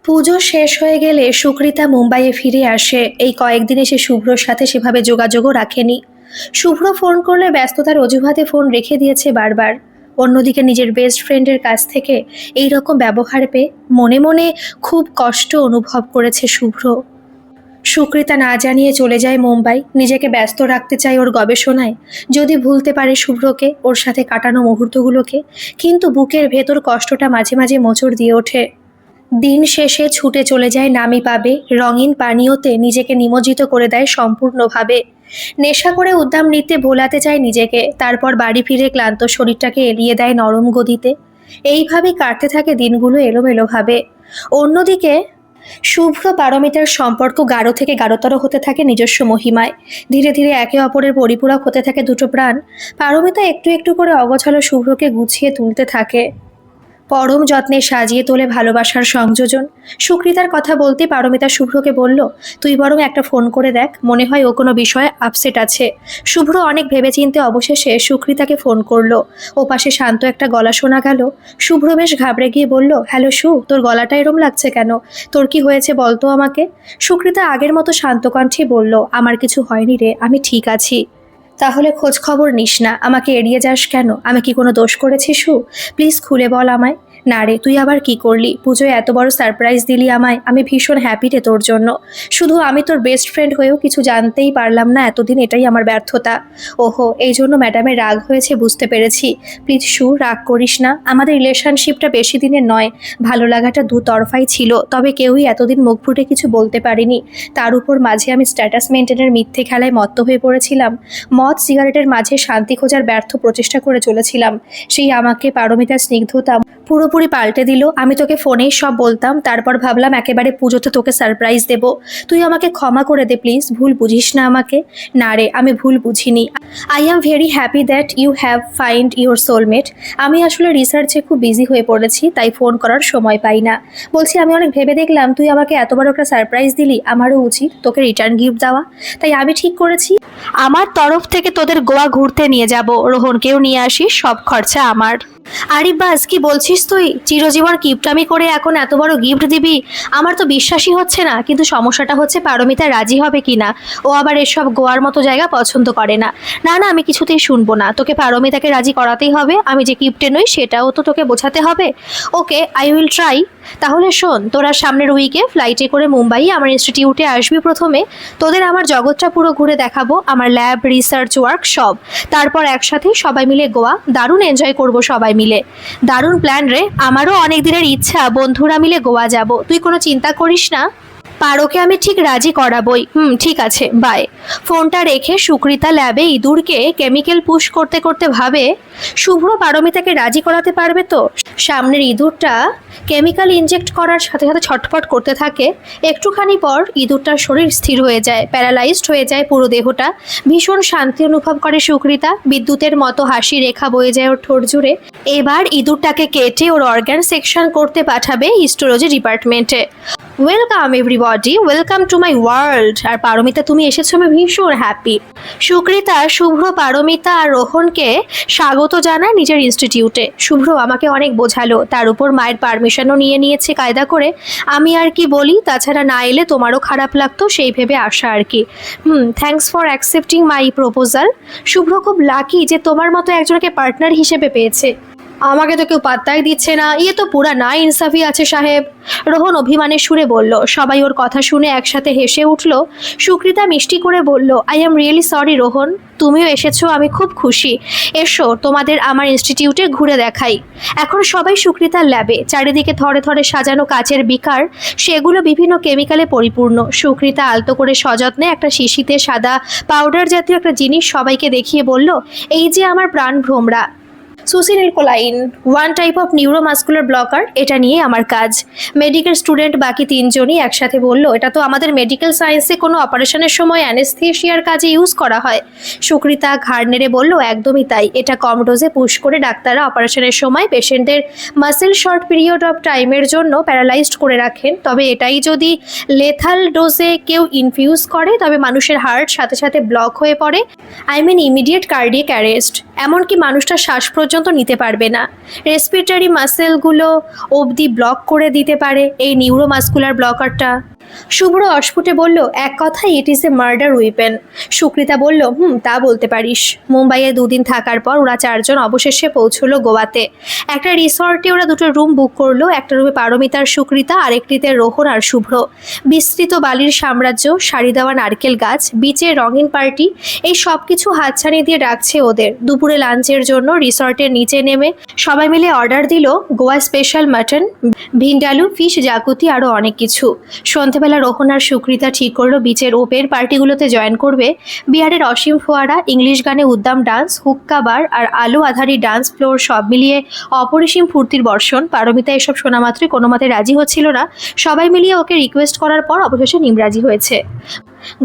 পুজো শেষ হয়ে গেলে সুকৃতা মুম্বাইয়ে ফিরে আসে। এই কয়েকদিনে সে শুভ্রর সাথে সেভাবে যোগাযোগও রাখেনি। শুভ্র ফোন করলে ব্যস্ততার অজুহাতে ফোন রেখে দিয়েছে বারবার। অন্যদিকে নিজের বেস্ট ফ্রেন্ডের কাছ থেকে এই রকম ব্যবহার পেয়ে মনে মনে খুব কষ্ট অনুভব করেছে শুভ্র। সুকৃতা না জানিয়ে চলে যায় মুম্বাই, নিজেকে ব্যস্ত রাখতে চায় ওর গবেষণায়। যদি ভুলতে পারে শুভ্রকে, ওর সাথে কাটানো মুহূর্তগুলোকে, কিন্তু বুকের ভেতর কষ্টটা মাঝে মাঝে মোচড় দিয়ে ওঠে। দিন শেষে ছুটে চলে যায় নামি পাবে, রঙিন পানীয়তে নিজেকে নিমজ্জিত করে দেয় সম্পূর্ণভাবে। নেশা করে উদ্দাম নৃত্যে ভোলাতে চায় নিজেকে, তারপর বাড়ি ফিরে ক্লান্ত শরীরটাকে এলিয়ে দেয় নরম গদিতে। এইভাবেই কাটতে থাকে দিনগুলো এলোমেলোভাবে। অন্যদিকে শুভ্র পারমিতার সম্পর্ক গাঢ় থেকে গাঢ়তর হতে থাকে নিজস্ব মহিমায়। ধীরে ধীরে একে অপরের পরিপূরক হতে থাকে দুটো প্রাণ। পারমিতা একটু একটু করে অগোছালো শুভ্রকে গুছিয়ে তুলতে থাকে, পরম যত্নে সাজিয়ে তোলে ভালোবাসার সংযোজন। সুকৃতার কথা বলতে পারমিতা শুভ্রকে বলল, তুই বরং একটা ফোন করে দেখ, মনে হয় ও কোনো বিষয়ে আপসেট আছে। শুভ্র অনেক ভেবেচিন্তে অবশেষে সুকৃতাকে ফোন করলো। ওপাশে শান্ত একটা গলা শোনা গেল। শুভ্র বেশ ঘাবড়ে গিয়ে বলল, হ্যালো সু, তোর গলাটা এরম লাগছে কেন? তোর কি হয়েছে বলতো আমাকে। সুকৃতা আগের মতো শান্ত কণ্ঠে বলল, আমার কিছু হয়নি রে, আমি ঠিক আছি। তাহলে খোঁজ খবর নিস না, আমাকে এড়িয়ে যাস কেন? আমি কি কোনো দোষ করেছি সু? প্লিজ খুলে বল আমায়। না রে, তুই আবার কি করলি? পুজোয় এত বড় সারপ্রাইজ দিলি আমায়, আমি ভীষণ হ্যাপি রে তোর জন্য। শুধু আমি তোর বেস্ট ফ্রেন্ড হয়েও কিছু জানতেই পারলাম না এতদিন, এটাই আমার ব্যর্থতা। ওহো, এই জন্য ম্যাডামের রাগ হয়েছে, বুঝতে পেরেছি। প্লিজ সু, রাগ করিস না। আমাদের রিলেশনশিপটা বেশি দিনের নয়, ভালো লাগাটা দুতরফাই ছিল, তবে কেউই এতদিন মুখ ফুটে কিছু বলতে পারিনি। তার উপর মাঝে আমি স্ট্যাটাস মেনটেনের মিথ্যে খেলায় মত্ত হয়ে পড়েছিলাম। মদ সিগারেটের মাঝে শান্তি খোঁজার ব্যর্থ প্রচেষ্টা করে চলেছিলাম। সেই আমাকে পারমিতার স্নিগ্ধতা পুরোপুরি পাল্টে দিল। আমি তোকে ফোনেই সব বলতাম, তারপর ভাবলাম একেবারে পুজোতে তোকে সারপ্রাইজ দেব। তুই আমাকে ক্ষমা করে দে প্লিজ, ভুল বুঝিস না আমাকে। না রে, আমি ভুল বুঝিনি। I am very happy that you have find your soulmate. আমি আসলে রিসার্চে খুব বিজি হয়ে পড়েছি, তাই ফোন করার সময় পাই না। বলছি, আমি অনেক ভেবে দেখলাম তুই আমাকে এত বড় একটা সারপ্রাইজ দিলি, আমারও উচিত তোকে রিটার্ন গিফট দেওয়া। তাই আমি ঠিক করেছি, আমার তরফ থেকে তোদের গোয়া ঘুরতে নিয়ে যাব, রোহনকেও নিয়ে আসিস, সব খরচা আমার। আরে বাস, কি বলছিস তুই? চিরজীবন কিপটামি করে এখন এত বড় গিফট দিবি? আমার তো বিশ্বাসই হচ্ছে না। কিন্তু সমস্যাটা হচ্ছে পারমিতা রাজি হবে কিনা। ও আবার এসব গোয়ার মতো জায়গা পছন্দ করে না। না না, আমি কিছুতেই শুনবো না। তোকে পারমিতাকে রাজি করাতেই হবে। আমি যে কিপটে নই সেটাও তো তোকে বোঝাতে হবে। ওকে, আই উইল ট্রাই। তাহলে শোন, তোরা সামনের উইকে ফ্লাইটে করে মুম্বাই আমার ইনস্টিটিউটে আসবি প্রথমে। তোদের আমার জগৎটা পুরো ঘুরে দেখাবো, আমার ল্যাব, রিসার্চ ওয়ার্ক সব। তারপর একসাথে সবাই মিলে গোয়া দারুণ এনজয় করব সবাই মিলে। দারুণ প্ল্যান রে, আমারও অনেক দিনের ইচ্ছা বন্ধুরা মিলে গোয়া যাব। তুই কোনো চিন্তা করিস না, পারোকে আমি ঠিক রাজি করাবই। ঠিক আছে, বাই। ফোনটা রেখে সুকৃতা ল্যাবে ইঁদুরকে কেমিক্যাল পুশ করতে করতে ভাবে, শুভ্র পারমিতাকে রাজি করাতে পারবে তো? সামনের ইঁদুরটা কেমিক্যাল ইনজেক্ট করার সাথে সাথে ছটফট করতে থাকে। একটুখানি পর ইঁদুরটার শরীর স্থির হয়ে যায়, প্যারালাইজড হয়ে যায় পুরো দেহটা। ভীষণ শান্তি অনুভব করে সুকৃতা। বিদ্যুতের মতো হাসি রেখা বয়ে যায় ওর ঠোঁট জুড়ে। এবার ইঁদুরটাকে কেটে ওর অর্গান সেকশন করতে পাঠাবে হিস্টোলজি ডিপার্টমেন্টে। Welcome everybody, welcome to my world. আর পারমিতা, তুমি এসেছো, আমি ভীষণ হ্যাপি। সুকৃতা শুভ্র, পারমিতা আর রোহনকে স্বাগত জানায় নিজের ইনস্টিটিউটে। শুভ্র আমাকে অনেক বোঝালো, তার উপর মায়ের পারমিশনও নিয়ে নিয়েছে কায়দা করে। আমি আর কি বলি, তাছাড়া না এলে তোমারও খারাপ লাগতো, সেই ভেবে আসা আর কি। Thanks for accepting my proposal. Shubhra খুব লাকি যে তোমার মতো একজনকে পার্টনার হিসেবে পেয়েছে। আমাকে তো কেউ পাত্তাই দিচ্ছে না, ইয়ে তো পুরা না ইনসাফি আছে সাহেব। রোহন অভিমানের সুরে বলল। সবাই ওর কথা শুনে একসাথে হেসে উঠল। সুকৃতা মিষ্টি করে বলল, I am really sorry Rohan, তুমিও এসেছো, আমি খুব খুশি। এসো, তোমাদের আমার ইনস্টিটিউটে ঘুরে দেখাই। এখন সবাই সুকৃতার ল্যাবে। চারিদিকে থরে থরে সাজানো কাচের বিকার, সেগুলো বিভিন্ন কেমিক্যালে পরিপূর্ণ। সুকৃতা আলতো করে সযত্নে একটা শিশিতে সাদা পাউডার জাতীয় একটা জিনিস সবাইকে দেখিয়ে বলল, এই যে আমার প্রাণ ভ্রমরা succinylcholine, one type of neuromuscular blocker. এটা নিয়ে আমার কাজ। মেডিকেল স্টুডেন্ট বাকি তিনজনই একসাথে বলল, এটা তো আমাদের মেডিকেল সায়েন্সে কোনো অপারেশনের সময় অ্যানেস্থেশিয়ার কাজে ইউজ করা হয়। সুকৃতা ঘাড় নেড়ে বলল, একদমই তাই। এটা কম ডোজে পুশ করে ডাক্তাররা অপারেশনের সময় পেশেন্টদের মাসেল শর্ট পিরিয়ড অফ টাইমের জন্য প্যারালাইজড করে রাখেন। তবে এটাই যদি লেথাল ডোজে কেউ ইনফিউজ করে, তবে মানুষের হার্ট সাথে সাথে ব্লক হয়ে পড়ে। I mean immediate cardiac arrest. এমনকি মানুষটার শ্বাস পর্যন্ত নিতে পারবে না। রেসপিরেটরি মাসেলগুলো অবধি ব্লক করে দিতে পারে এই নিউরোমাস্কুলার ব্লকারটা। শুভ্র অস্ফুটে বলল, এক কথায় it is a murder weapon. Sukrita বলল, তা বলতে পারিস। মুম্বাইয়ে 2 দিন থাকার পর ওরা 4 জন অবশেষে পৌঁছলো গোয়াতে। একটা রিসর্টে ওরা 2টো রুম বুক করলো। একটা রুমে পারমিতা আর সুকৃতা, আরেকটিতে রোহন আর শুভ্র। বিস্তৃত বালির সাম্রাজ্য, সারি দেওয়া নারকেল গাছ, বিচের রঙিন পার্টি, এই সব কিছু হাতছানি দিয়ে ডাকছে ওদের। দুপুরে লাঞ্চের জন্য রিসর্টের নিচে নেমে সবাই মিলে অর্ডার দিল Goa special mutton, vindaloo, fish জাকুতি, আরও অনেক কিছু। সন্ধেবেলা রোহন আর সুকৃতা ঠিক করলো বিচের ওপের পার্টিগুলোতে জয়েন করবে। বিহারের অসীম ফোয়ারা, ইংলিশ গানে উদ্দাম ডান্স, হুক্কা বার আর আলো আধারি ডান্স ফ্লোর, সব মিলিয়ে অপরিসীম ফুর্তির বর্ষণ। পারমিতা এসব শোনা মাত্রই কোনো মতে রাজি হচ্ছিল না। সবাই মিলিয়ে ওকে রিকোয়েস্ট করার পর অবশেষে নিমরাজি হয়েছে।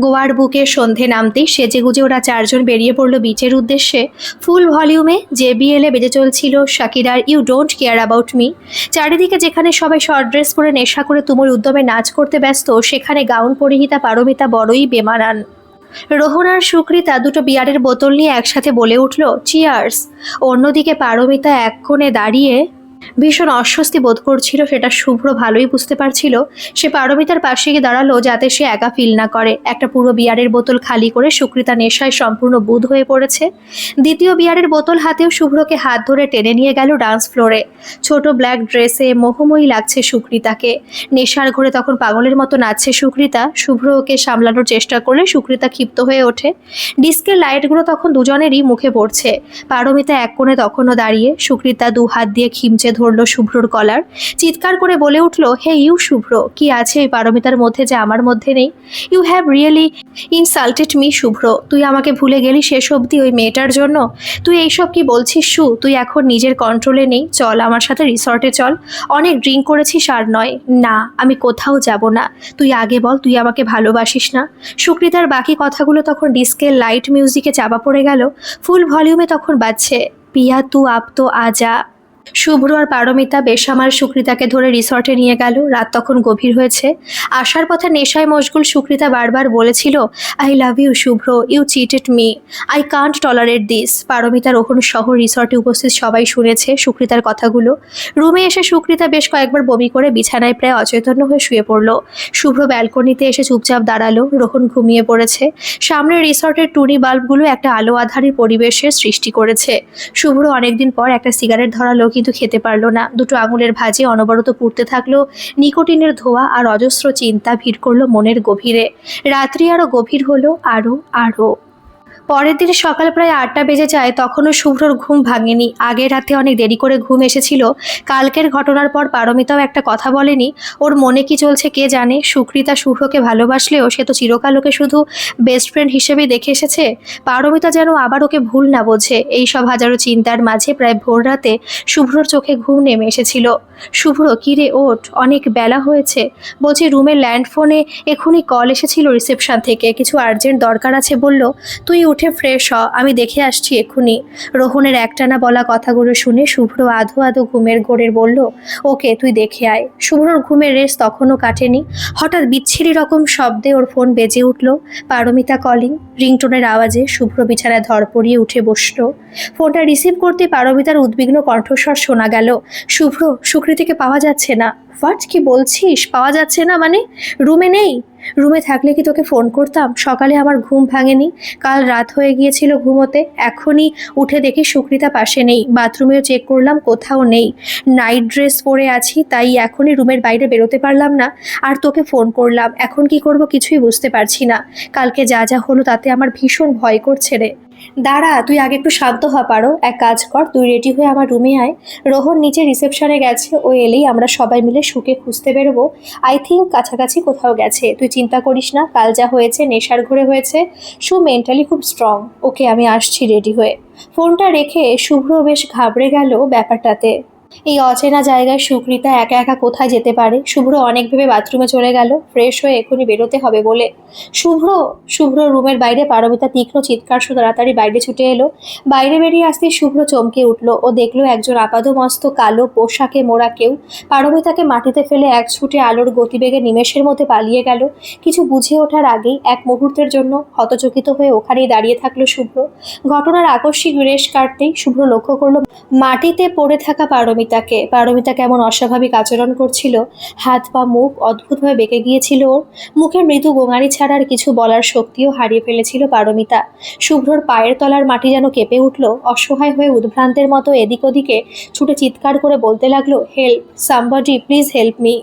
গোয়ার বুকে সন্ধে নামতেই সেজেগুজে ওরা 4 জন বেরিয়ে পড়লো বিচের উদ্দেশ্যে। ফুল ভলিউমে জেবিএলে বেজে চলছিল শাকিরার you don't care about me. চারিদিকে যেখানে সবাই শর্ট ড্রেস পরে নেশা করে তুমুল উদ্যমে নাচ করতে ব্যস্ত, সেখানে গাউন পরিহিতা পারমিতা বড়ই বেমানান। রোহন আর সুকৃতা 2টো বিয়ারের বোতল নিয়ে একসাথে বলে উঠল, চিয়ার্স। অন্যদিকে পারমিতা এক কোণে দাঁড়িয়ে ভীষণ অস্বস্তি বোধ করছিল, সেটা শুভ্র ভালোই বুঝতে পারছিল। সে পারমিতার পাশে গিয়ে দাঁড়ালো যাতে সে একা ফিল না করে। একটা পুরো বিয়ারের বোতল খালি করে সুকৃতা নেশায় সম্পূর্ণ বুঁদ হয়ে পড়েছে। দ্বিতীয় বিয়ারের বোতল হাতেও শুভ্রকে হাত ধরে টেনে নিয়ে গেল ডান্স ফ্লোরে। ছোট ব্ল্যাক ড্রেসে মোহময়ী লাগছে সুকৃতাকে। নেশার ঘরে তখন পাগলের মতো নাচছে সুকৃতা। শুভ্র ওকে সামলানোর চেষ্টা করলে সুকৃতা ক্ষিপ্ত হয়ে ওঠে। ডিস্কের লাইটগুলো তখন দুজনেরই মুখে পড়ছে। পারমিতা এক কোণে তখনও দাঁড়িয়ে। সুকৃতা 2 হাত দিয়ে খিমচে ধরলো শুভ্রর কলার। চিৎকার করে বলে উঠল, হে ইউ শুভ্র, কি আছে এই পারমিতার মধ্যে যে আমার মধ্যে নেই? You have really insulted me Shubhra. তুই আমাকে ভুলে গেলি শেষ অবধি ওই মেয়েটার জন্য? তুই এইসব কি বলছিস শু? তুই এখন নিজের কন্ট্রোলে নেই। চল আমার সাথে রিসর্টে চল। অনেক ড্রিঙ্ক করেছিস আর নয়। না, আমি কোথাও যাব না। তুই আগে বল, তুই আমাকে ভালোবাসিস না? সুকৃতার বাকি কথাগুলো তখন ডিস্কের লাইট মিউজিকে চাপা পড়ে গেল। ফুল ভলিউমে তখন বাজছে পিয়া তু আপ তো আজা। শুভ্র আর পারমিতা বেসামাল সুকৃতাকে ধরে রিসর্টে নিয়ে গেল। রাত তখন গভীর হয়েছে। আসার পথে নেশায় মশগুল সুকৃতা বারবার বলেছিল, I love you Shubhra, you cheated me, I can't tolerate this. Paromita, Rohan সহ রিসর্টে উপস্থিত সবাই শুনেছে সুকৃতার কথাগুলো। রুমে এসে সুকৃতা বেশ কয়েকবার বমি করে বিছানায় প্রায় অচৈতন্য হয়ে শুয়ে পড়ল। শুভ্র ব্যালকনিতে এসে চুপচাপ দাঁড়ালো। রোহন ঘুমিয়ে পড়েছে। সামনের রিসর্টের টুনি বাল্বগুলো একটা আলো আধারী পরিবেশের সৃষ্টি করেছে। শুভ্র অনেকদিন পর একটা সিগারেট ধরালো, কিন্তু খেতে পারলো না। 2টো আঙুলের ভাঁজে অনবরত পুড়তে থাকলো নিকোটিনের ধোঁয়া, আর অজস্র চিন্তা ভিড় করলো মনের গভীরে। রাত্রি আরো গভীর হলো, আরো। পরের দিন সকাল প্রায় 8টা বেজে যায়, তখনও শুভ্রর ঘুম ভাঙেনি। আগের রাতে অনেক দেরি করে ঘুম এসেছিল। কালকের ঘটনার পর পারমিতাও একটা কথা বলেনি। ওর মনে কি চলছে কে জানে। সুকৃতা শুভ্রকে ভালোবাসলেও সে তো চিরকাল ওকে শুধু বেস্ট ফ্রেন্ড হিসেবেই দেখে এসেছে। পারমিতা যেন আবার ওকে ভুল না বোঝে। এই সব হাজারো চিন্তার মাঝে প্রায় ভোর রাতে শুভ্রর চোখে ঘুম নেমে এসেছিল। শুভ্র, কিরে ওঠ, অনেক বেলা হয়েছে। বলছি, রুমের ল্যান্ডফোনে এখনই কল এসেছিল রিসেপশন থেকে, কিছু আর্জেন্ট দরকার আছে বলল। তুই উঠে ফ্রেশ হ, আমি দেখে আসছি এক্ষুনি। রোহনের একটানা বলা কথাগুলো শুনে শুভ্র আধো ঘুমের ঘোরের বলল, ওকে তুই দেখে আয়। শুভ্রর ঘুমের রেস তখনও কাটেনি। হঠাৎ বিচ্ছিরি রকম শব্দে ওর ফোন বেজে উঠল। পারমিতা কলিং। রিংটোনের আওয়াজে শুভ্র বিছানায় ধর পড়িয়ে উঠে বসল। ফোনটা রিসিভ করতে পারমিতার উদ্বিগ্ন কণ্ঠস্বর শোনা গেল, শুভ্র, সুকৃতিকে পাওয়া যাচ্ছে না। হোয়াট, কি বলছিস? পাওয়া যাচ্ছে না মানে? রুমে নেই? রুমে থাকলে কি তোকে ফোন করতাম? সকালে আমার ঘুম ভাঙেনি। কাল রাত হয়ে গিয়েছিল ঘুমোতে। এখনই উঠে দেখি সুকৃতা পাশে নেই। বাথরুমেও চেক করলাম, কোথাও নেই। নাইট ড্রেস পরে আছি, তাই এখনই রুমের বাইরে বেরোতে পারলাম না। আর তোকে ফোন করলাম। এখন কি করব কিছুই বুঝতে পারছি না। কালকে যা যা হলো তাতে আমার ভীষণ ভয় করছে রে। দাঁড়া, তুই আগে একটু শান্ত হ। পারো, এক কাজ কর, তুই রেডি হয়ে আমার রুমে আয়। রোহন নিচে রিসেপশনে গেছে, ও এলেই আমরা সবাই মিলে শুকে খুঁজতে বেরোবো। আই থিঙ্ক কাছাকাছি কোথাও গেছে। তুই চিন্তা করিস না, কাল যা হয়েছে নেশার ঘরে হয়েছে। শু মেন্টালি খুব স্ট্রং। ওকে, আমি আসছি রেডি হয়ে। ফোনটা রেখে শুভ্র বেশ ঘাবড়ে গেল ব্যাপারটাতে। এই অচেনা জায়গায় সুকৃতা একা একা কোথায় যেতে পারে? শুভ্র অনেক ভেবে বাথরুমে চলে গেল, ফ্রেশ হয়ে এখনই বেরোতে হবে বলে। শুভ্র! শুভ্র রুমের বাইরে পারমিতা তীক্ষ্ণ চিৎকার শুনে তাড়াতাড়ি বাইরে ছুটে এলো। বাইরে বেরিয়ে আসতেই শুভ্র চমকে উঠল। ও দেখলো একজন আপাদমস্ত কালো পোশাকে মোড়া কেউ পারমিতাকে মাটিতে ফেলে এক ছুটে আলোর গতিবেগে নিমেষের মধ্যে পালিয়ে গেল। কিছু বুঝে ওঠার আগেই এক মুহূর্তের জন্য হতচকিত হয়ে ওখানেই দাঁড়িয়ে থাকলো শুভ্র। ঘটনার আকস্মিক রেশ কাটতেই শুভ্র লক্ষ্য করলো মাটিতে পড়ে থাকা পারমিতাকে। পারমিতা কেমন অস্বাভাবিক আচরণ করছিল, হাত পা মুখ অদ্ভুতভাবে বেঁকে গিয়েছিল ওর। মুখে মৃদু গোঙানি ছাড়া আর কিছু বলার শক্তিও হারিয়ে ফেলেছিল পারমিতা। শুভ্রর পায়ের তলার মাটি যেন কেঁপে উঠল। অসহায় হয়ে উদ্ভ্রান্তের মতো এদিক ওদিকে ছুটে চিৎকার করে বলতে লাগলো, help, somebody please help me.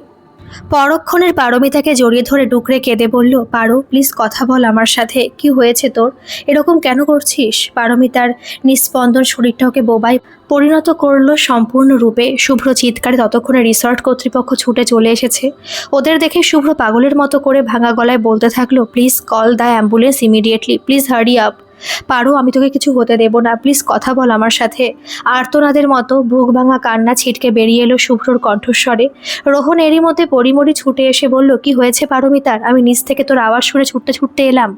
পরক্ষণের পারমিতাকে জড়িয়ে ধরে ডুকরে কেঁদে বলল, পারো প্লিজ কথা বল আমার সাথে, কি হয়েছে তোর, এরকম কেন করছিস? পারমিতার নিস্পন্দন শরীরটা ওকে বোবায় পরিণত করলো সম্পূর্ণরূপে। শুভ্র চিৎকারে ততক্ষণে রিসর্ট কর্তৃপক্ষ ছুটে চলে এসেছে। ওদের দেখে শুভ্র পাগলের মতো করে ভাঙা গলায় বলতে থাকলো, please call the ambulance immediately, please hurry up. পারো, আমি তোকে কিছু হতে দেব না, প্লিজ কথা বল আমার সাথে। আর্তনাদের মতো বুক ভাঙা কান্না ছিটকে বেরিয়ে এলো শুভ্রর কণ্ঠস্বরে। রোহন এরই মধ্যে পরিমরি ছুটে এসে বলল, কি হয়েছে পারমিতার? আমি নিচ থেকে তোর আওয়াজ শুনে ছুটতে ছুটতে এলাম।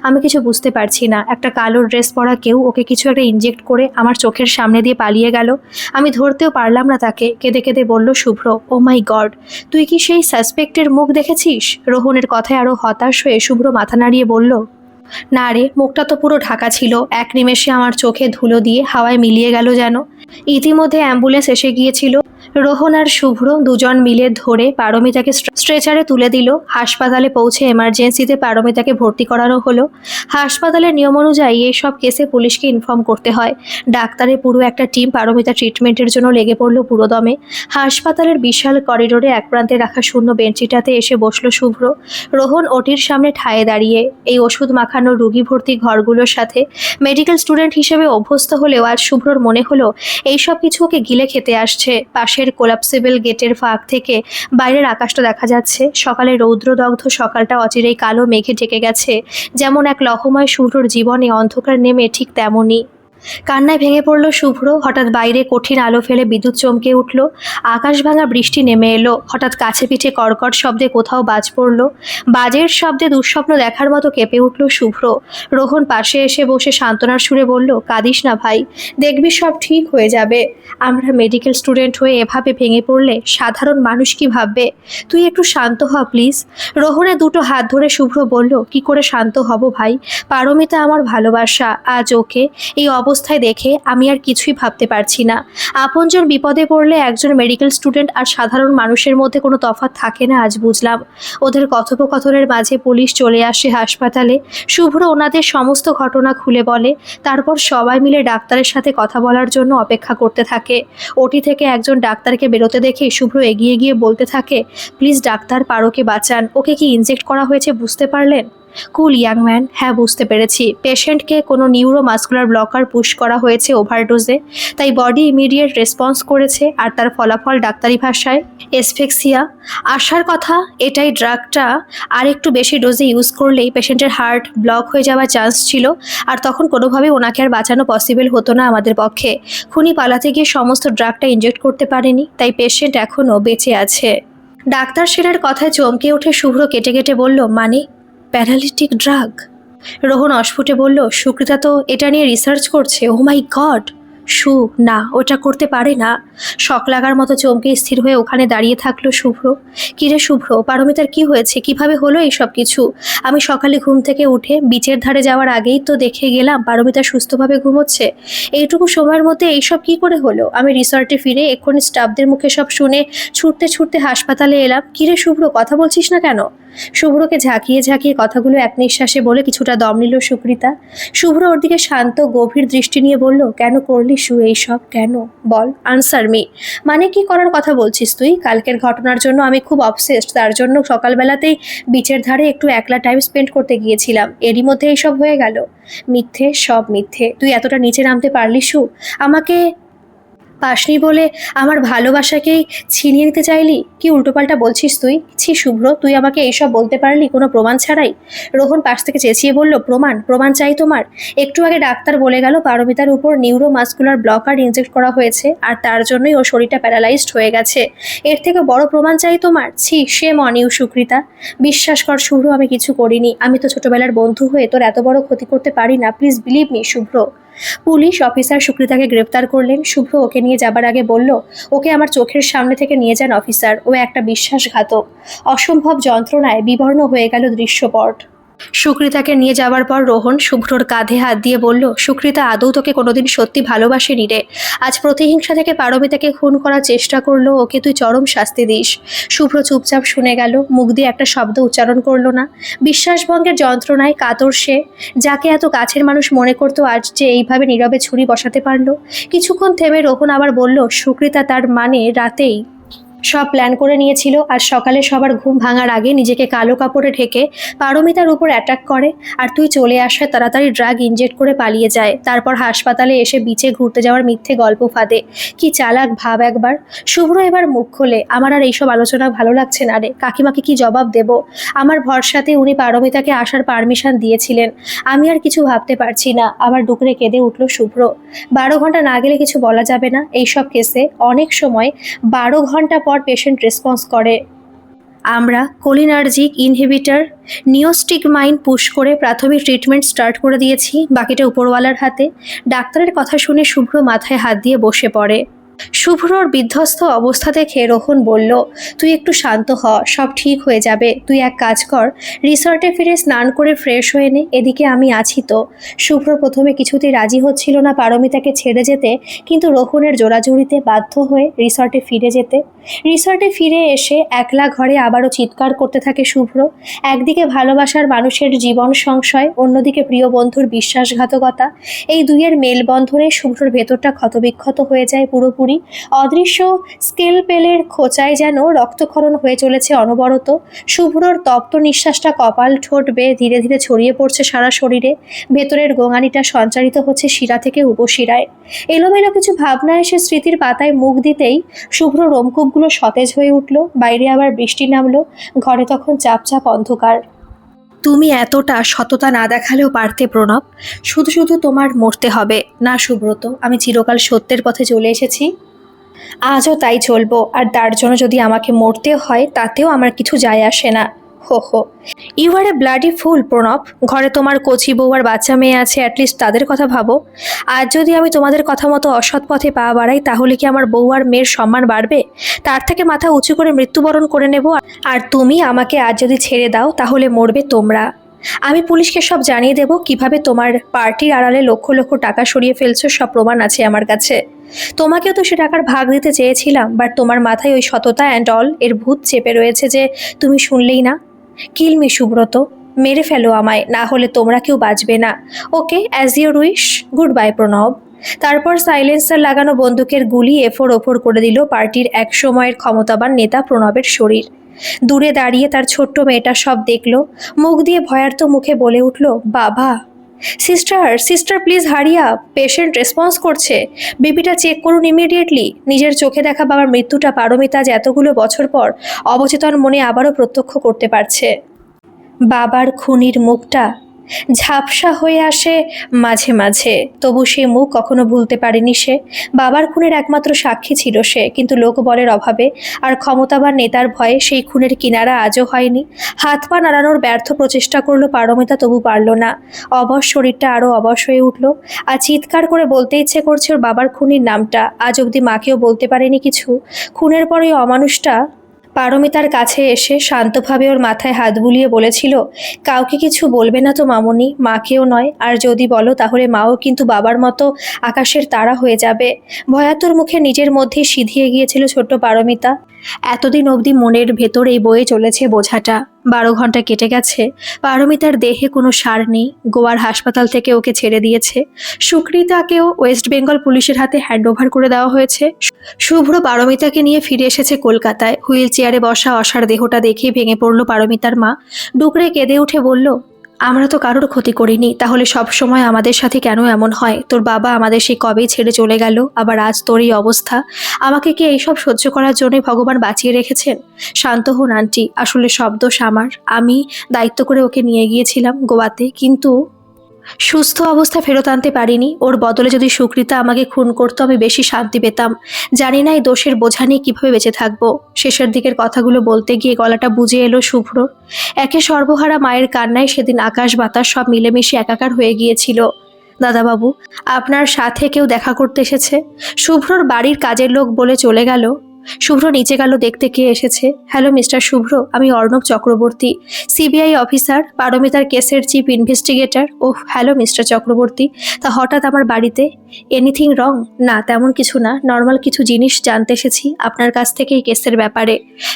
আমি কিছু বুঝতে পারছি না, একটা কালো ড্রেস পরা কেউ ওকে কিছু একটা ইনজেক্ট করে আমার চোখের সামনে দিয়ে পালিয়ে গেল। আমি ধরতেও পারলাম না তাকে, কেঁদে কেঁদে বলল শুভ্র। ও মাই গড, তুই কি সেই সাসপেক্টের মুখ দেখেছিস? রোহনের কথায় আরো হতাশ হয়ে শুভ্র মাথা নাড়িয়ে বলল, না রে, মুখটা তো পুরো ঢাকা ছিল। এক নিমেষে আমার চোখে ধুলো দিয়ে হাওয়ায় মিলিয়ে গেল যেন। ইতিমধ্যে অ্যাম্বুলেন্স এসে গিয়েছিল। রোহন আর শুভ্র দুজন মিলে ধরে পারমিতাকে স্ট্রেচারে তুলে দিল। হাসপাতালে পৌঁছে এমার্জেন্সিতে পারমিতাকে ভর্তি করানো হলো। হাসপাতালের নিয়ম অনুযায়ী এইসব কেসে পুলিশকে ইনফর্ম করতে হয়। ডাক্তারের পুরো একটা টিম পারমিতা ট্রিটমেন্টের জন্য লেগে পড়লো পুরোদমে। হাসপাতালের বিশাল করিডোরে এক প্রান্তে রাখা শূন্য বেঞ্চিটাতে এসে বসলো শুভ্র। রোহন ওটির সামনে ঠায়ে দাঁড়িয়ে। এই ওষুধ মাখানো রুগী ভর্তি ঘরগুলোর সাথে মেডিকেল স্টুডেন্ট হিসেবে অভ্যস্ত হলেও আজ শুভ্রর মনে হলো এইসব কিছু ওকে গিলে খেতে আসছে। পাশের কোলাপসেবল গেটের ফাঁক থেকে বাইরের আকাশটা দেখা যাচ্ছে। সকালে রৌদ্রদগ্ধ সকালটা অচিরেই কালো মেঘে ঢেকে গেছে। যেমন এক লহময় শুভ্রর জীবনে অন্ধকার নেমে, ঠিক তেমনই কান্নায় ভেঙে পড়ল শুভ্র। হঠাৎ বাইরে কঠিন আলো ফেলে বিদ্যুৎ চমকে উঠল। আকাশ ভাঙা বৃষ্টি নেমে এলো। হঠাৎ কাছে পিঠে কর্কট শব্দে কোথাও বাজ পড়ল। বাজের শব্দে দুঃস্বপ্ন দেখার মতো কেঁপে উঠল শুভ্র। রোহন পাশে এসে বসে সান্ত্বনার সুরে বলল, কাঁদিস না ভাই, দেখবি সব ঠিক হয়ে যাবে। আমরা মেডিকেল স্টুডেন্ট হয়ে এভাবে ভেঙে পড়লে সাধারণ মানুষ কি ভাববে? তুই একটু শান্ত হ প্লিজ। রোহনের দুটো হাত ধরে শুভ্র বলল, কি করে শান্ত হব ভাই? পারমিতা আমার ভালোবাসা, আজ ওকে এই অবস্থায় দেখে আমি আর কিছুই ভাবতে পারছি না। আপনজন বিপদে পড়লে একজন মেডিকেল স্টুডেন্ট আর সাধারণ মানুষের মধ্যে কোনো তফাৎ থাকে না, আজ বুঝলাম। ওদের কথোপকথনের মাঝে পুলিশ চলে আসে হাসপাতালে। শুভ্র ওনাদের সমস্ত ঘটনা খুলে বলে। তারপর সবাই মিলে ডাক্তারের সাথে কথা বলার জন্য অপেক্ষা করতে থাকে। ওটি থেকে একজন ডাক্তারকে বেরোতে দেখে শুভ্র এগিয়ে গিয়ে বলতে থাকে, প্লিজ ডাক্তার, পারোকে বাঁচান। ওকে কি ইনজেক্ট করা হয়েছে বুঝতে পারলেন? কুল ইয়াং ম্যান, হ্যাঁ বুঝতে পেরেছি। পেশেন্টকে কোনো নিউরোমাস্কুলার ব্লকার পুশ করা হয়েছে ওভারডোজে, তাই বডি ইমিডিয়েট রেসপন্স করেছে। আর তার ফলাফল ডাক্তারি ভাষায় এসফেক্সিয়া। আসার কথা এটাই, ড্রাগটা আর একটু বেশি ডোজে ইউজ করলেই পেশেন্টের হার্ট ব্লক হয়ে যাওয়ার চান্স ছিল। আর তখন কোনোভাবেই ওনাকে আর বাঁচানো পসিবল হতো না আমাদের পক্ষে। খুনি পালাতে গিয়ে সমস্ত ড্রাগটা ইনজেক্ট করতে পারেনি, তাই পেশেন্ট এখনও বেঁচে আছে। ডাক্তার সেরার কথায় চমকে উঠে শুভ্র কেটে কেটে বলল, মানে প্যারালিটিক ড্রাগ? রোহন অস্ফুটে বলল, সুকৃতা তো এটা নিয়ে রিসার্চ করছে। ও মাই গড! না, ওটা করতে পারে না। শক লাগার মতো চমকে স্থির হয়ে ওখানে দাঁড়িয়ে থাকলো শুভ্র। কিরে শুভ্র, পারমিতার কি হয়েছে? কিভাবে হলো এই সব কিছু? আমি সকালে ঘুম থেকে উঠে বিচের ধারে যাওয়ার আগেই তো দেখে গেলাম পারমিতা সুস্থভাবে ঘুমোচ্ছে। এইটুকু সময়ের মধ্যে এইসব কি করে হলো? আমি রিসর্টে ফিরে এক্ষুনি স্টাফদের মুখে সব শুনে ছুটতে ছুটতে হাসপাতালে এলাম। কিরে শুভ্র, কথা বলছিস না কেন? শুভ্রকে ঝাঁকিয়ে ঝাঁকিয়ে কথাগুলো এক নিঃশ্বাসে বলে কিছুটা দম নিল সুকৃতা। শুভ্র ওর দিকে শান্ত গভীর দৃষ্টি নিয়ে বলল, কেন করলি এইসব? কেন বল, আনসার মি। মানে কি করার কথা বলছিস তুই? কালকের ঘটনার জন্য আমি খুব অবসেসড, তার জন্য সকালবেলাতেই বিচের ধারে একটু একলা টাইম স্পেন্ড করতে গিয়েছিলাম, এরই মধ্যে এইসব হয়ে গেল। মিথ্যে, সব মিথ্যে। তুই এতটা নিচে নামতে পারলি আমাকে পাসনি বলে আমার ভালোবাসাকেই ছিনিয়ে নিতে চাইলি? কি উল্টোপাল্টা বলছিস তুই? ছি শুভ্র, তুই আমাকে এইসব বলতে পারলি কোনো প্রমাণ ছাড়াই? রোহন পাশ থেকে চেঁচিয়ে বলল, প্রমাণ? প্রমাণ চাই তোমার? একটু আগে ডাক্তার বলে গেল পারমিতার উপর নিউরোমাস্কুলার ব্লকার ইনজেক্ট করা হয়েছে, আর তার জন্যই ওর শরীরটা প্যারালাইজড হয়ে গেছে। এর থেকে বড় প্রমাণ চাই তোমার? ছি, শেম অন ইউ সুকৃতা। বিশ্বাস কর শুভ্র, আমি কিছু করিনি। আমি তো ছোটবেলার বন্ধু হয়ে তোর এত বড় ক্ষতি করতে পারি না। Please believe me Shubhra. Police officer সুকৃতাকে গ্রেপ্তার করলেন। শুভ্র ওকে নিয়ে যাবার আগে বলল, ওকে আমার চোখের সামনে থেকে নিয়ে যান অফিসার, ও একটা বিশ্বাসঘাতক। অসম্ভব যন্ত্রণায় বিবর্ণ হয়ে গেল দৃশ্যপট। সুকৃতাকে নিয়ে যাওয়ার পর রোহন শুভ্রর কাঁধে হাত দিয়ে বলল, সুকৃতা আদৌ তোকে কোনোদিন সত্যি ভালোবাসেনি রে। আজ প্রতিহিংসা থেকে পারমিতাকে খুন করার চেষ্টা করলো, ওকে তুই চরম শাস্তি দিস। শুভ্র চুপচাপ শুনে গেল, মুখ দিয়ে একটা শব্দ উচ্চারণ করলো না। বিশ্বাসভঙ্গের যন্ত্রণায় কাতর সে। যাকে এত কাছের মানুষ মনে করতো, আজ যে এইভাবে নীরবে ছুরি বসাতে পারলো। কিছুক্ষণ থেমে রোহন আবার বলল, সুকৃতা তার মানে রাতেই সব প্ল্যান করে নিয়েছিল, আর সকালে সবার ঘুম ভাঙার আগে নিজেকে কালো কাপড়ে ঢেকে পারমিতার উপর অ্যাটাক করে, আর তুই চলে আসায় তাড়াতাড়ি ড্রাগ ইনজেক্ট করে পালিয়ে যায়। তারপর হাসপাতালে এসে বিচে ঘুরতে যাওয়ার মিথ্যে গল্প ফাঁদে। কি চালাক ভাব একবার। শুভ্র এবার মুখ খোলে, আমার আর এইসব আলোচনা ভালো লাগছে না রে। কাকিমাকে কি জবাব দেব? আমার ভরসাতে উনি পারমিতাকে আসার পারমিশন দিয়েছিলেন। আমি আর কিছু ভাবতে পারছি না। আবার ডুকরে কেঁদে উঠল শুভ্র। 12 ঘন্টা না গেলে কিছু বলা যাবে না এইসব কেসে। অনেক সময় 12 ঘন্টা পর পেশেন্ট রেসপন্স করে। আমরা কোলিনার্জিক ইনহিবিটর নিওস্টিকমাইন পুশ করে প্রাথমিক ট্রিটমেন্ট স্টার্ট করে দিয়েছি, বাকিটা উপরওয়ালার হাতে। ডাক্তারের কথা শুনে শুভ্র মাথায় হাত দিয়ে বসে পড়ে। শুভ্রর বিধ্বস্ত অবস্থা দেখে রোহন বলল, তুই একটু শান্ত হ, সব ঠিক হয়ে যাবে। তুই এক কাজ কর, রিসর্টে ফিরে স্নান করে ফ্রেশ হয়ে নে, এদিকে আমি আছি তো। শুভ্র প্রথমে কিছুতেই রাজি হচ্ছিল না পারমিতাকে ছেড়ে যেতে, কিন্তু রোহনের জোরাজুরিতে বাধ্য হয়ে রিসর্টে ফিরে যেতে। রিসর্টে ফিরে এসে একলা ঘরে আবারও চিৎকার করতে থাকে শুভ্র। একদিকে ভালোবাসার মানুষের জীবন সংশয়, অন্যদিকে প্রিয় বন্ধুর বিশ্বাসঘাতকতা। এই দুইয়ের মেলবন্ধনে শুভ্রর ভেতরটা ক্ষতবিক্ষত হয়ে যায় পুরোপুরি। অদৃশ্য স্কেলপেলের খোঁচায় যেন রক্তক্ষরণ হয়ে চলেছে অনবরত। শুভ্রর তপ্ত নিঃশ্বাসটা কপাল ঠোঁট বেয়ে ধীরে ধীরে ছড়িয়ে পড়ছে সারা শরীরে। ভেতরের গোঙানিটা সঞ্চারিত হচ্ছে শিরা থেকে উপশিরায়। এলোমেলো কিছু ভাবনা এসে স্মৃতির পাতায় মুখ দিতেই শুভ্র রোমকূপগুলো সতেজ হয়ে উঠল। বাইরে আবার বৃষ্টি নামলো। ঘরে তখন চাপ চাপ অন্ধকার। তুমি এতটা সততা না দেখালেও পারতে প্রণব। শুধু শুধু তোমার মরতে হবে না সুব্রত। আমি চিরকাল সত্যের পথে চলে এসেছি, আজও তাই চলবো। আর তার জন্য যদি আমাকে মরতে হয়, তাতেও আমার কিছু যায় আসে না। হো হো, you are a bloody fool Pranab. ঘরে তোমার কচি বউ আর বাচ্চা মেয়ে আছে, অ্যাটলিস্ট তাদের কথা ভাবো। আজ যদি আমি তোমাদের কথা মতো অসৎ পথে পা বাড়াই, তাহলে কি আমার বউ আর মেয়ের সম্মান বাড়বে? তার থেকে মাথা উঁচু করে মৃত্যুবরণ করে নেব। আর তুমি আমাকে আজ যদি ছেড়ে দাও, তাহলে মরবে তোমরা। আমি পুলিশকে সব জানিয়ে দেব কিভাবে তোমার পার্টির আড়ালে লক্ষ লক্ষ টাকা সরিয়ে ফেলছো। সব প্রমাণ আছে আমার কাছে। তোমাকেও তো সে টাকার ভাগ দিতে চেয়েছিলাম, বাট তোমার মাথায় ওই সততা অ্যান্ড অল এর ভূত চেপে রয়েছে যে তুমি শুনলেই না। কিল মি সুব্রত, মেরে ফেলো আমায়, না হলে তোমরা কেউ বাঁচবে না। Okay, as your wish. Goodbye Pranab. তারপর সাইলেন্সার লাগানো বন্দুকের গুলি এফোর ওফোর করে দিল পার্টির এক সময়ের ক্ষমতাবান নেতা প্রণবের শরীর। দূরে দাঁড়িয়ে তার ছোট্ট মেয়েটা সব দেখলো। মুখ দিয়ে ভয়ার্ত মুখে বলে উঠল, বাবা। Sister, sister please hurry up, patient response করছে। বিপিটা চেক করুন ইমিডিয়েটলি। নিজের চোখে দেখা বাবার মৃত্যুটা পারমিতা আজ এতগুলো বছর পর অবচেতন মনে আবারও প্রত্যক্ষ করতে পারছে। বাবার খুনির মুখটা ঝাপসা হয়ে আসে মাঝে মাঝে, তবু সে মুখ কখনো ভুলতে পারেনি সে। বাবার খুনের একমাত্র সাক্ষী ছিল সে, কিন্তু লোকবলের অভাবে আর ক্ষমতাবান নেতার ভয়ে সেই খুনের কিনারা আজও হয়নি। হাত পা নাড়ানোর ব্যর্থ প্রচেষ্টা করলো পারমিতা, তবু পারল না। অবশ শরীরটা আরও অবশ হয়ে উঠল। আর চিৎকার করে বলতে ইচ্ছে করছে ওর বাবার খুনির নামটা। আজ অবধি মাকেও বলতে পারেনি কিছু। খুনের পর ওই অমানুষটা পারমিতার কাছে এসে শান্তভাবে ওর মাথায় হাত বুলিয়ে বলেছিল, কাউকে কিছু বলবে না তো মামুনি, মাকেও নয়। আর যদি বলো তাহলে মাও কিন্তু বাবার মতো আকাশের তারা হয়ে যাবে। ভয়াতুর মুখে নিজের মধ্যে সিধিয়ে গিয়েছিল ছোট্ট পারমিতা। এতদিন অবধি মনের ভেতর এই বয়ে চলেছে বোঝাটা। 12 ঘন্টা কেটে গেছে। পারমিতার দেহে কোনো সার নেই। গোয়ার হাসপাতাল থেকে ওকে ছেড়ে দিয়েছে। সুকৃতাকেও ওয়েস্ট বেঙ্গল পুলিশের হাতে হ্যান্ডওভার করে দেওয়া হয়েছে। শুভ্র পারমিতাকে নিয়ে ফিরে এসেছে কলকাতায়। হুইল চেয়ারে বসা অসার দেহটা দেখে ভেঙে পড়ল পারমিতার মা। ডুকরে কেঁদে উঠে বলল, আমরা তো কারোর ক্ষতি করিনি, তাহলে সব সময় আমাদের সাথে কেন এমন হয়? তোর বাবা আমাদের সেই কবেই ছেড়ে চলে গেল, আবার আজ তোর এই অবস্থা। আমাকে কি এইসব সহ্য করার জন্যই ভগবান বাঁচিয়ে রেখেছেন? শান্ত হন আন্টি, আসলে সব দোষ আমার। আমি দায়িত্ব করে ওকে নিয়ে গিয়েছিলাম গোয়াতে, কিন্তু সুস্থ অবস্থা ফেরত আনতে পারিনি। ওর বদলে যদি সুকৃতা আমাকে খুন করতো আমি বেশি শান্তি পেতাম। জানি না এই দোষের বোঝা নিয়ে কীভাবে বেঁচে থাকবো। শেষের দিকের কথাগুলো বলতে গিয়ে গলাটা বুঝে এলো শুভ্রর। একে সর্বহারা মায়ের কান্নায় সেদিন আকাশ বাতাস সব মিলেমিশে একাকার হয়ে গিয়েছিল। দাদাবাবু, আপনার সাথে কেউ দেখা করতে এসেছে। শুভ্রর বাড়ির কাজের লোক বলে চলে গেল। শুভ্র নিচে গেল দেখতে কে এসেছে। হ্যালো মিস্টার শুভ্র, আমি অর্ণব চক্রবর্তী, সিবিআই অফিসার, পারমিতার কেসের চিফ ইনভেস্টিগেটর। ওহ হ্যালো মিস্টার চক্রবর্তী, তা হঠাৎ আমার বাড়িতে? Anything wrong? না তেমন কিছু না, নর্মাল কিছু জিনিস জানতে এসেছি আপনার কাছ থেকে এই কেসের ব্যাপারে।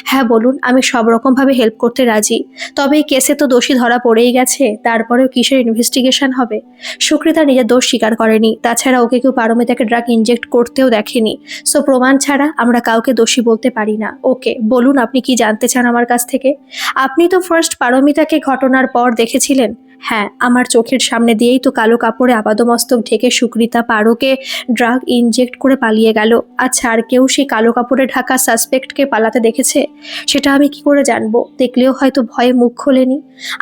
হ্যাঁ বলুন, আমি সব রকমভাবে হেল্প করতে রাজি। তবে এই কেসে তো দোষী ধরা পড়েই গেছে, তারপরেও কিসের ইনভেস্টিগেশন হবে? সুকৃতা নিজের দোষ স্বীকার করেনি, তাছাড়া ওকে কেউ পারমিতাকে ড্রাগ ইনজেক্ট করতেও দেখেনি। সো প্রমাণ ছাড়া আমরা কাউকে দোষী বলতে পারি না। ওকে বলুন, আপনি কি জানতে চান আমার কাছ থেকে? আপনি তো ফার্স্ট পারমিতাকে ঘটনার পর দেখেছিলেন। হ্যাঁ, আমার চোখের সামনে দিয়েই তো কালো কাপড়ে আপাদমস্তক ঢেকে সুকৃতা পারোকে ড্রাগ ইনজেক্ট করে পালিয়ে গেল। আচ্ছা, আর কেউ সেই কালো কাপড়ে ঢাকা সাসপেক্টকে পালাতে দেখেছে? সেটা আমি কি করে জানবো? দেখলেও হয়তো ভয়ে মুখ খোলেনি।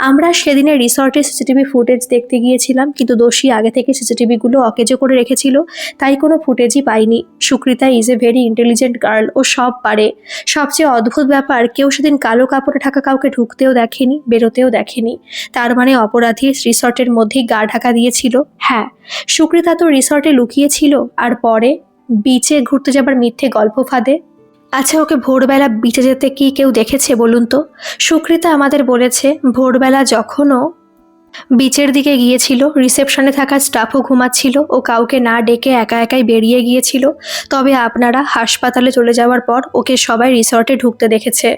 আমরা সেদিনের রিসর্টে সিসিটিভি ফুটেজ দেখতে গিয়েছিলাম, কিন্তু দোষী আগে থেকে সিসিটিভিগুলো অকেজো করে রেখেছিল, তাই কোনো ফুটেজই পাইনি। Sukrita is a very intelligent girl, ও সব পারে। সবচেয়ে অদ্ভুত ব্যাপার, কেউ সেদিন কালো কাপড়ে ঢাকা কাউকে ঢুকতেও দেখেনি, বেরোতেও দেখেনি। তার মানে অপরাধী রিসর্টের মধ্যেই গা ঢাকা দিয়েছিল। হ্যাঁ, সুকৃতা তো রিসর্টে লুকিয়েছিল, আর পরে বিচে ঘুরতে যাবার মিথ্যে গল্প ফাঁদে। আচ্ছা, ওকে ভোরবেলা বিচে যেতে কি কেউ দেখেছে বলুন তো? সুকৃতা আমাদের বলেছে ভোরবেলা যখনও বিচের দিকে গিয়েছিল, রিসেপশনে থাকা স্টাফও ঘুমাচ্ছিল, ও কাউকে না ডেকে একা একাই বেরিয়ে গিয়েছিল। তবে আপনারা হাসপাতালে চলে যাওয়ার পর ওকে সবাই রিসর্টে ঢুকতে দেখেছে।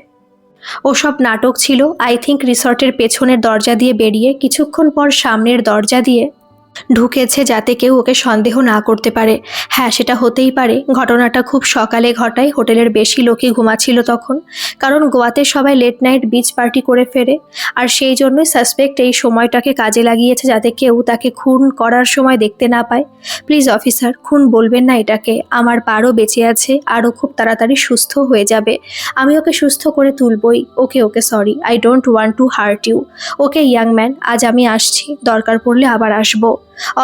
ওসব নাটক ছিল। আই থিঙ্ক রিসর্টের পেছনের দরজা দিয়ে বেরিয়ে কিছুক্ষণ পর সামনের দরজা দিয়ে ঢুকেছে, যাতে কেউ ওকে সন্দেহ না করতে পারে। হ্যাঁ, সেটা হতেই পারে। ঘটনাটা খুব সকালে ঘটায়, হোটেলের বেশি লোকই ঘুমাচ্ছিল তখন, কারণ গোয়াতে সবাই লেট নাইট বিচ পার্টি করে ফেরে। আর সেই জন্যই সাসপেক্ট এই সময়টাকে কাজে লাগিয়েছে, যাতে কেউ তাকে খুন করার সময় দেখতে না পায়। প্লিজ অফিসার, খুন বলবেন না এটাকে। আমার পারও বেঁচে আছে, আরও খুব তাড়াতাড়ি সুস্থ হয়ে যাবে। আমি ওকে সুস্থ করে তুলবই। Okay okay, sorry, I don't want to hurt you. Okay young man, আজ আমি আসছি, দরকার পড়লে আবার আসবো।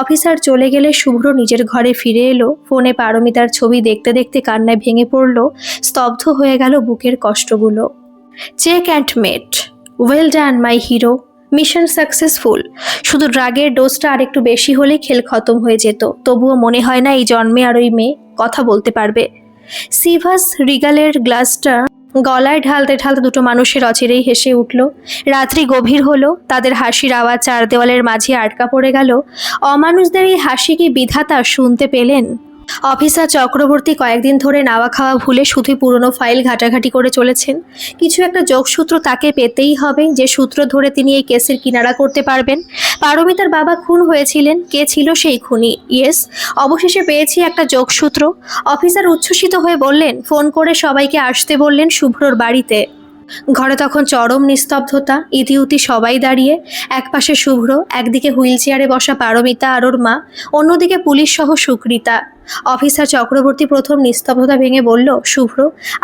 অফিসার চলে গেলে শুভ্র নিজের ঘরে ফিরে এলো। ফোনে পারমিতার ছবি দেখতে দেখতে কান্নায় ভেঙে পড়ল। স্তব্ধ হয়ে গেল বুকের কষ্টগুলো। Check and mate. Well done my hero, mission successful. শুধু ড্রাগের ডোজটা আর একটু বেশি হলে খেল খতম হয়ে যেত। তবুও মনে হয় না এই জন্মে আর ওই মেয়ে কথা বলতে পারবে। সিভাস রিগালের গ্লাসটা গলায় ঢালতে ঢালতে দুটো মানুষের অচিরেই হেসে উঠল। রাত্রি গভীর হলো, তাদের হাসির আওয়াজ চার দেওয়ালের মাঝে আটকা পড়ে গেল। অমানুষদের এই হাসি কি বিধাতা শুনতে পেলেন? অফিসার চক্রবর্তী কয়েকদিন ধরে নাওয়া খাওয়া ভুলে শুধুই পুরনো ফাইল ঘাটাঘাটি করে চলেছেন। কিছু একটা যোগসূত্র তাকে পেতেই হবে, যে সূত্র ধরে তিনি এই কেসের কিনারা করতে পারবেন। পারমিতার বাবা খুন হয়েছিলেন, কে ছিল সেই খুনি? ইয়েস, অবশেষে পেয়েছি একটা যোগসূত্র। অফিসার উচ্ছ্বসিত হয়ে বললেন, ফোন করে সবাইকে আসতে বললেন শুভ্রর বাড়িতে। ঘরে তখন চরম নিস্তব্ধতা, ইতিউতি সবাই দাঁড়িয়ে। একপাশে শুভ্র, একদিকে হুইল চেয়ারে বসা পারমিতা আর ওর মা, অন্যদিকে পুলিশ সহ সুকৃতা। অফিসার চক্রবর্তী প্রথম নিস্তব্ধতা ভেঙে বলল, শুভ্র,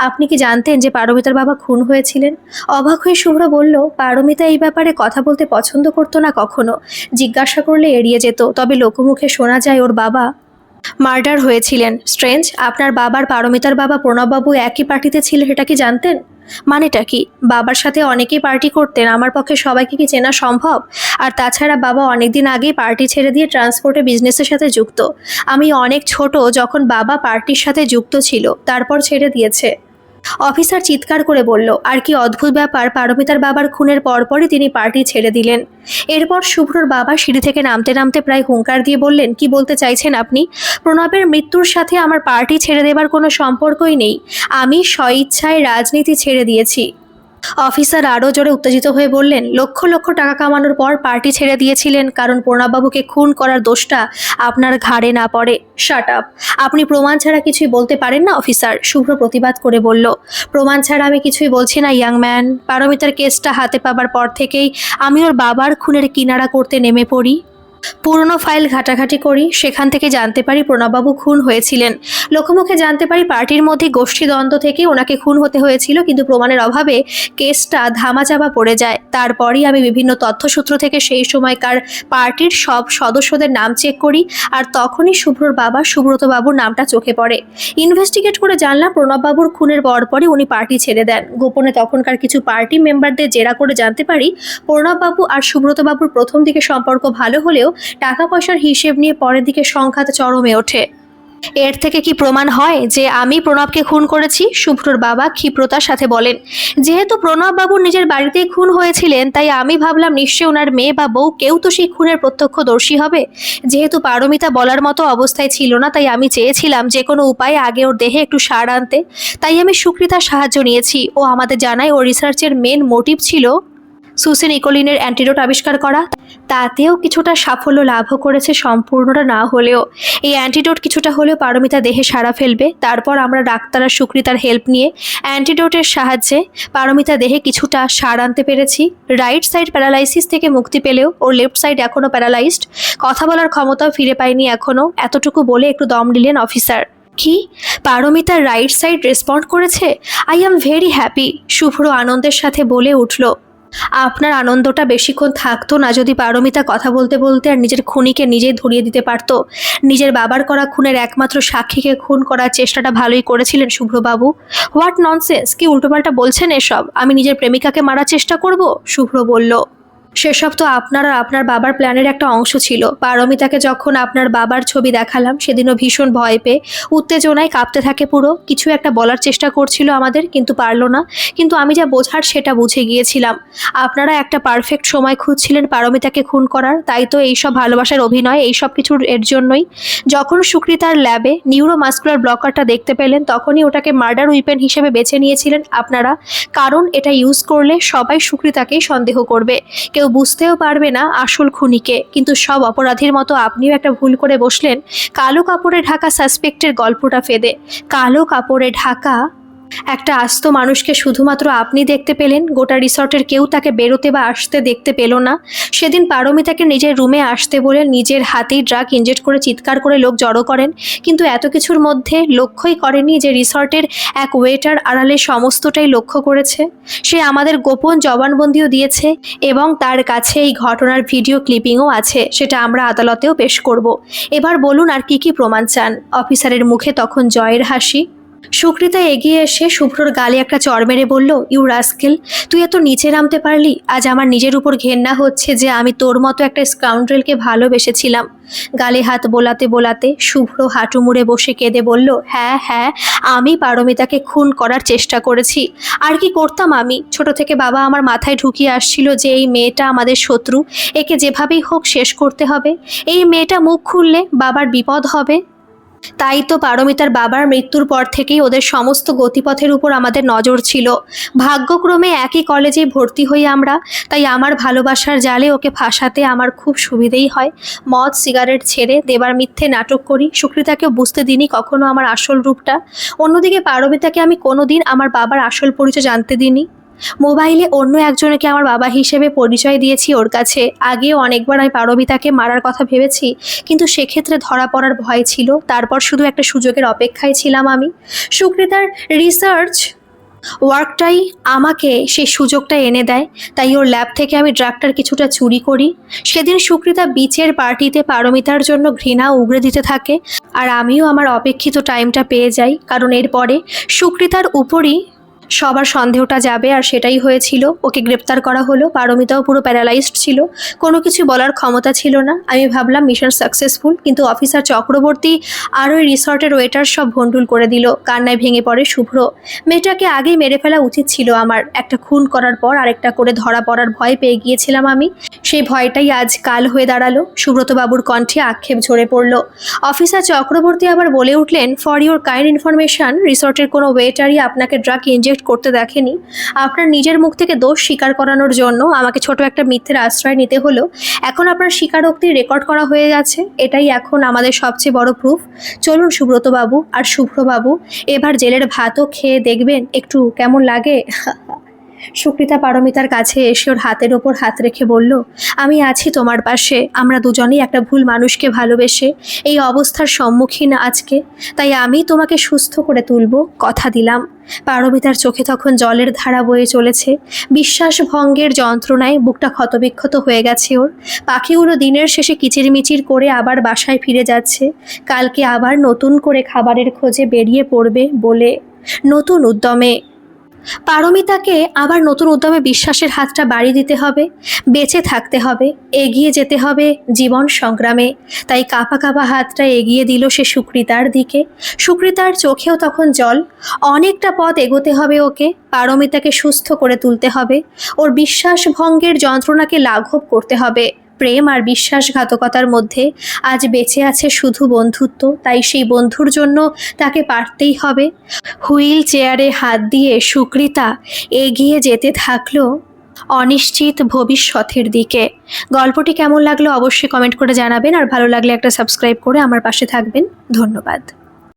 আপনি কি জানতেন যে পারমিতার বাবা খুন হয়েছিলেন? অবাক হয়ে শুভ্র বলল, পারমিতা এই ব্যাপারে কথা বলতে পছন্দ করতো না কখনো। জিজ্ঞাসা করলে এড়িয়ে যেত, তবে লোকমুখে শোনা যায় ওর বাবা মার্ডার হয়েছিলেন। স্ট্রেঞ্জ, আপনার বাবার পারমিতার বাবা প্রণববাবু একই পার্টিতে ছিলেন, এটা কি জানতেন? মানেটা কি? বাবার সাথে অনেকেই পার্টি করতেন, আমার পক্ষে সবাইকে কি চেনা সম্ভব? আর তাছাড়া বাবা অনেকদিন আগেই পার্টি ছেড়ে দিয়ে ট্রান্সপোর্টে বিজনেসের সাথে যুক্ত। আমি অনেক ছোট যখন বাবা পার্টির সাথে যুক্ত ছিল, তারপর ছেড়ে দিয়েছে। অফিসার চিৎকার করে বলল, আর কি অদ্ভুত ব্যাপার, পারমিতার বাবার খুনের পরপরই তিনি পার্টি ছেড়ে দিলেন। এরপর শুভ্রর বাবা সিঁড়ি থেকে নামতে নামতে প্রায় হুঙ্কার দিয়ে বললেন, কি বলতে চাইছেন আপনি? প্রণবের মৃত্যুর সাথে আমার পার্টি ছেড়ে দেবার কোনো সম্পর্কই নেই। আমি স্বইচ্ছায় রাজনীতি ছেড়ে দিয়েছি। অফিসার আরও জোরে উত্তেজিত হয়ে বললেন, লক্ষ লক্ষ টাকা কামানোর পর পার্টি ছেড়ে দিয়েছিলেন কারণ প্রণববাবুকে খুন করার দোষটা আপনার ঘাড়ে না পড়ে। Shut up! আপনি প্রমাণ ছাড়া কিছুই বলতে পারেন না অফিসার, শুভ্র প্রতিবাদ করে বলল। প্রমাণ ছাড়া আমি কিছুই বলছি না ইয়াং ম্যান। পারমিতার কেসটা হাতে পাবার পর থেকেই আমি ওর বাবার খুনের কিনারা করতে নেমে পড়ি। পুরনো ফাইল ঘাটাঘাটি করি, সেখান থেকে জানতে পারি প্রণববাবু খুন হয়েছিলেন। লোকমুখে জানতে পারি পার্টির মধ্যে গোষ্ঠীদ্বন্দ্ব থেকে ওনাকে খুন হতে হয়েছিল, কিন্তু প্রমাণের অভাবে কেসটা ধামাচাপা পড়ে যায়। তারপরই আমি বিভিন্ন তথ্যসূত্র থেকে সেই সময়কার পার্টির সব সদস্যদের নাম চেক করি, আর তখনই শুভ্রর বাবা সুব্রতবাবুর নামটা চোখে পড়ে। ইনভেস্টিগেট করে জানলাম প্রণববাবুর খুনের পরপরই উনি পার্টি ছেড়ে দেন। গোপনে তখনকার কিছু পার্টি মেম্বারদের জেরা করে জানতে পারি প্রণববাবু আর সুব্রতবাবুর প্রথম দিকে সম্পর্ক ভালো হলেও টাকা পয়সার হিসেব নিয়ে পরের দিকে সংঘাত চরমে ওঠে। এর থেকে কি প্রমাণ হয় যে আমি প্রণবকে খুন করেছি? শুভ্রর বাবা ক্ষিপ্রতার সাথে বলেন। যেহেতু প্রণববাবুর নিজের বাড়িতেই খুন হয়েছিলেন, তাই আমি ভাবলাম নিশ্চয়ই ওনার মেয়ে বা বউ কেউ তো সেই খুনের প্রত্যক্ষদর্শী হবে। যেহেতু পারমিতা বলার মতো অবস্থায় ছিল না, তাই আমি চেয়েছিলাম যে কোনো উপায়ে আগে ওর দেহে একটু সাড় আনতে। তাই আমি সুকৃতার সাহায্য নিয়েছি। ও আমাদের জানায় ওর রিসার্চের মেন মোটিভ ছিল সুসেনিকোলিনের অ্যান্টিডোট আবিষ্কার করা। তাতেও কিছুটা সাফল্য লাভও করেছে, সম্পূর্ণটা না হলেও। এই অ্যান্টিডোট কিছুটা হলেও পারমিতা দেহে সাড়া ফেলবে। তারপর আমরা ডাক্তার আর সুকৃতার হেল্প নিয়ে অ্যান্টিডোটের সাহায্যে পারমিতা দেহে কিছুটা সাড় আনতে পেরেছি। রাইট সাইড প্যারালাইসিস থেকে মুক্তি পেলেও ওর লেফট সাইড এখনও প্যারালাইজড, কথা বলার ক্ষমতাও ফিরে পায়নি এখনও। এতটুকু বলে একটু দম নিলেন অফিসার। কি? পারমিতার রাইট সাইড রেসপন্ড করেছে? আই অ্যাম ভেরি হ্যাপি, শুভ্র আনন্দের সাথে বলে উঠল। আপনার আনন্দটা বেশিক্ষণ থাকতো না যদি পারমিতা কথা বলতে বলতে আর নিজের খুনিকে নিজেই ধরিয়ে দিতে পারত। নিজের বাবার করা খুনের একমাত্র সাক্ষীকে খুন করার চেষ্টাটা ভালোই করেছিলেন শুভ্রবাবু। What nonsense! কি উল্টোপাল্টা বলছেন এসব? আমি নিজের প্রেমিকাকে মারার চেষ্টা করব? শুভ্র বলল। সেসব তো আপনার আর আপনার বাবার প্ল্যানের একটা অংশ ছিল। পারমিতাকে যখন আপনার বাবার ছবি দেখালাম, সেদিনও ভীষণ ভয় পেয়ে উত্তেজনায় কাঁপতে থাকে পুরো। কিছু একটা বলার চেষ্টা করছিল আমাদের, কিন্তু পারলো না। কিন্তু আমি যা বোঝার সেটা বুঝে গিয়েছিলাম। আপনারা একটা পারফেক্ট সময় খুঁজছিলেন পারমিতাকে খুন করার, তাই তো এইসব ভালোবাসার অভিনয়, এইসব কিছুর এর জন্যই। যখন সুকৃতার ল্যাবে নিউরোমাস্কুলার ব্লকারটা দেখতে পেলেন, তখনই ওটাকে মার্ডার উইপেন হিসেবে বেছে নিয়েছিলেন আপনারা। কারণ এটা ইউজ করলে সবাই সুকৃতাকেই সন্দেহ করবে, কেউ বুঝতেও পারবে না আসল খুনিকে। কিন্তু সব অপরাধীর মতো আপনিও একটা ভুল করে বসলেন কালো কাপড়ে ঢাকা সাসপেক্টের গল্পটা ফেদে। কালো কাপড়ে ঢাকা একটা আস্ত মানুষকে শুধুমাত্র আপনি দেখতে পেলেন, গোটা রিসর্টের কেউ তাকে বেরোতে বা আসতে দেখতে পেল না। সেদিন পারমিতাকে নিজের রুমে আসতে বলে নিজের হাতেই ড্রাগ ইনজেক্ট করে চিৎকার করে লোক জড়ো করেন, কিন্তু এত কিছুর মধ্যে লক্ষ্যই করেনি যে রিসর্টের এক ওয়েটার আড়ালে সমস্তটাই লক্ষ্য করেছে। সে আমাদের গোপন জবানবন্দিও দিয়েছে এবং তার কাছে এই ঘটনার ভিডিও ক্লিপিংও আছে, সেটা আমরা আদালতেও পেশ করব। এবার বলুন আর কি কি প্রমাণ চান? অফিসারের মুখে তখন জয়ের হাসি। সুকৃতা এগিয়ে এসে শুভ্রর গালে একটা চড় মেরে বলল, ইউ রাস্কেল, তুই এত নিচে নামতে পারলি? আজ আমার নিজের উপর ঘেন্না হচ্ছে যে আমি তোর মতো একটা স্কাউন্ড্রেলকে ভালোবেসেছিলাম। গালে হাত বোলাতে বোলাতে শুভ্র হাঁটু মুড়ে বসে কেঁদে বলল, হ্যাঁ হ্যাঁ, আমি পারমিতাকে খুন করার চেষ্টা করেছি। আর কি করতাম আমি? ছোট থেকে বাবা আমার মাথায় ঢুকিয়ে আসছিল যে এই মেয়েটা আমাদের শত্রু, একে যেভাবেই হোক শেষ করতে হবে। এই মেয়েটা মুখ খুললে বাবার বিপদ হবে। তাই তো পারমিতার বাবার মৃত্যুর পর থেকেই ওদের সমস্ত গতিপথের উপর আমাদের নজর ছিল। ভাগ্যক্রমে একই কলেজে ভর্তি হই আমরা, তাই আমার ভালোবাসার জালে ওকে ফাঁসাতে আমার খুব সুবিধেই হয়। মদ সিগারেট ছেড়ে দেবার মিথ্যে নাটক করি, সুকৃতাকেও বুঝতে দিইনি কখনো আমার আসল রূপটা। অন্যদিকে পারমিতাকে আমি কোনোদিন আমার বাবার আসল পরিচয় জানতে দিইনি। মোবাইলে অন্য একজনকে আমার বাবা হিসেবে পরিচয় দিয়েছি ওর কাছে। আগেও অনেকবার আমি পারমিতাকে মারার কথা ভেবেছি, কিন্তু সেক্ষেত্রে ধরা পড়ার ভয় ছিল। তারপর শুধু একটা সুযোগের অপেক্ষায় ছিলাম আমি। সুকৃতার রিসার্চ ওয়ার্কটাই আমাকে সেই সুযোগটা এনে দেয়, তাই ওর ল্যাব থেকে আমি ড্রাগটার কিছুটা চুরি করি। সেদিন সুকৃতা বিচের পার্টিতে পারমিতার জন্য ঘৃণা উগরে দিতে থাকে, আর আমিও আমার অপেক্ষিত টাইমটা পেয়ে যাই, কারণ এরপরে সুকৃতার উপরই সবার সন্দেহটা যাবে, আর সেটাই হয়েছিল। ওকে গ্রেপ্তার করা হলো। পারমিতাও পুরো প্যারালাইজড ছিল, কোনো কিছু বলার ক্ষমতা ছিল না। আমি ভাবলাম মিশন সাকসেসফুল, কিন্তু অফিসার চক্রবর্তী আর ওই রিসর্টের ওয়েটার সব ভণ্ডুল করে দিল। কান্নায় ভেঙে পড়ে শুভ্র। মেয়েটাকে আগেই মেরে ফেলা উচিত ছিল আমার। একটা খুন করার পর আরেকটা করে ধরা পড়ার ভয় পেয়ে গিয়েছিলাম আমি। সেই ভয়টাই আজ কাল হয়ে দাঁড়ালো। সুব্রতবাবুর কণ্ঠে আক্ষেপ ঝরে পড়ল। অফিসার চক্রবর্তী আবার বলে উঠলেন, ফর ইউর কাইন্ড ইনফরমেশন, রিসর্টের কোনো ওয়েটারই আপনাকে ড্রাগ ইনজেক্ট করতে দেখেনি। আপনার নিজের মুখ থেকে দোষ স্বীকার করানোর জন্য আমাকে ছোট একটা মিথ্যের আশ্রয় নিতে হলো। এখন আপনার স্বীকারোক্তি রেকর্ড করা হয়ে গেছে, এটাই এখন আমাদের সবচেয়ে বড় প্রুফ। চলুন সুব্রতবাবু আর শুভ্রবাবু, এবার জেলের ভাতও খেয়ে দেখবেন একটু কেমন লাগে। সুকৃতা পারমিতার কাছে এসে ওর হাতের ওপর হাত রেখে বলল, আমি আছি তোমার পাশে। আমরা দুজনেই একটা ভুল মানুষকে ভালোবেসে এই অবস্থার সম্মুখীন আজকে, তাই আমি তোমাকে সুস্থ করে তুলব, কথা দিলাম। পারমিতার চোখে তখন জলের ধারা বয়ে চলেছে। বিশ্বাসভঙ্গের যন্ত্রণায় বুকটা ক্ষতবিক্ষত হয়ে গেছে ওর। পাখিগুলো দিনের শেষে কিচিরমিচির করে আবার বাসায় ফিরে যাচ্ছে, কালকে আবার নতুন করে খাবারের খোঁজে বেরিয়ে পড়বে বলে নতুন উদ্যমে। পারমিতাকে আবার নতুন উদ্যমে বিশ্বাসের হাতটা বাড়ি দিতে হবে, বেঁচে থাকতে হবে, এগিয়ে যেতে হবে জীবন সংগ্রামে। তাই কাঁপা কাঁপা হাতটা এগিয়ে দিল সে সুকৃতার দিকে। সুকৃতার চোখেও তখন জল। অনেকটা পথ এগোতে হবে ওকে, পারমিতাকে সুস্থ করে তুলতে হবে, ওর বিশ্বাসভঙ্গের যন্ত্রণাকে লাঘব করতে হবে। প্রেম আর বিশ্বাসঘাতকতার মধ্যে আজ বেঁচে আছে শুধু বন্ধুত্ব, তাই সেই বন্ধুর জন্য তাকে পারতেই হবে। হুইল চেয়ারে হাত দিয়ে সুকৃতা এগিয়ে যেতে থাকলো অনিশ্চিত ভবিষ্যতের দিকে। গল্পটি কেমন লাগলো অবশ্যই কমেন্ট করে জানাবেন, আর ভালো লাগলে একটা সাবস্ক্রাইব করে আমার পাশে থাকবেন। ধন্যবাদ।